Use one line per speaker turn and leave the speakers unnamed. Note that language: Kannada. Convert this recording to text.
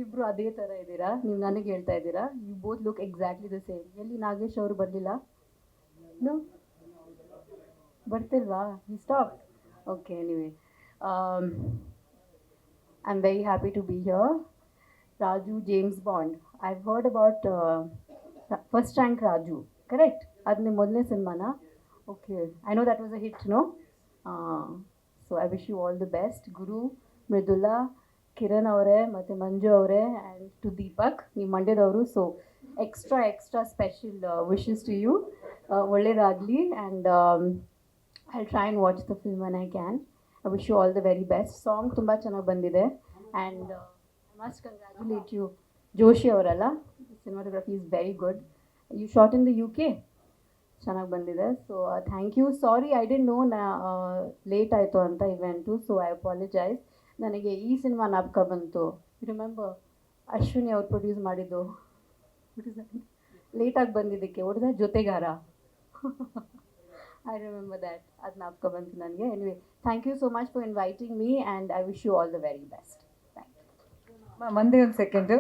ಇಬ್ರು ಅದೇ ಥರ ಇದ್ದೀರಾ, ನೀವು ನನಗೆ ಹೇಳ್ತಾ ಇದ್ದೀರಾ. You both look exactly the same. ಎಲ್ಲಿ ನಾಗೇಶ್ ಅವರು ಬರಲಿಲ್ಲ? ನೋ, ಬರ್ತಿಲ್ವಾ? ಈ stop. Okay, anyway, I am very happy to be here. Raju James Bond. I've heard about First Rank Raju, correct? ಅದು ನಿಮ್ಮ ಮೊದಲನೇ ಸಿನಿಮಾನ? Okay, I know that was a hit, no? So I wish you all the best. Guru, Mrudula, Kiran ಅವರೇ ಮತ್ತು ಮಂಜು ಅವರೇ, ಆ್ಯಂಡ್ ಟು ದೀಪಕ್, ನೀವು ಮಂಡ್ಯದವರು, so extra special wishes to you. ಒಳ್ಳೇದಾಗಲಿ, and I try and watch the film when I can. I wish you all the very best. Song ತುಂಬ ಚೆನ್ನಾಗಿ ಬಂದಿದೆ, and must congratulate you. Joshi ಅವರಲ್ಲ, cinematography is very good. You shot in the UK, ಚೆನ್ನಾಗಿ ಬಂದಿದೆ. So thank you. Sorry I didn't know late ಆಯಿತು ಅಂತ ಇವೆಂಟು, ಸೊ ಐ ಅಪಾಲಜೈಸ್. ನನಗೆ ಈ ಸಿನಿಮಾ ನಾಪಕ ಬಂತು. ರಿಮೆಂಬರ್ ಅಶ್ವಿನಿ ಅವ್ರು ಪ್ರೊಡ್ಯೂಸ್ ಮಾಡಿದ್ದು, ಲೇಟಾಗಿ ಬಂದಿದ್ದಕ್ಕೆ ಹೊಡೆದ ಜೊತೆಗಾರ. ಐ ರಿಮೆಂಬರ್ ದ್ಯಾಟ್, ಅದು ನಾಪಕ ಬಂತು ನನಗೆ. Anyway, thank you so much for inviting me, and I wish you all the very best.
ಮಂದಿ ಒಂದು ಸೆಕೆಂಡು.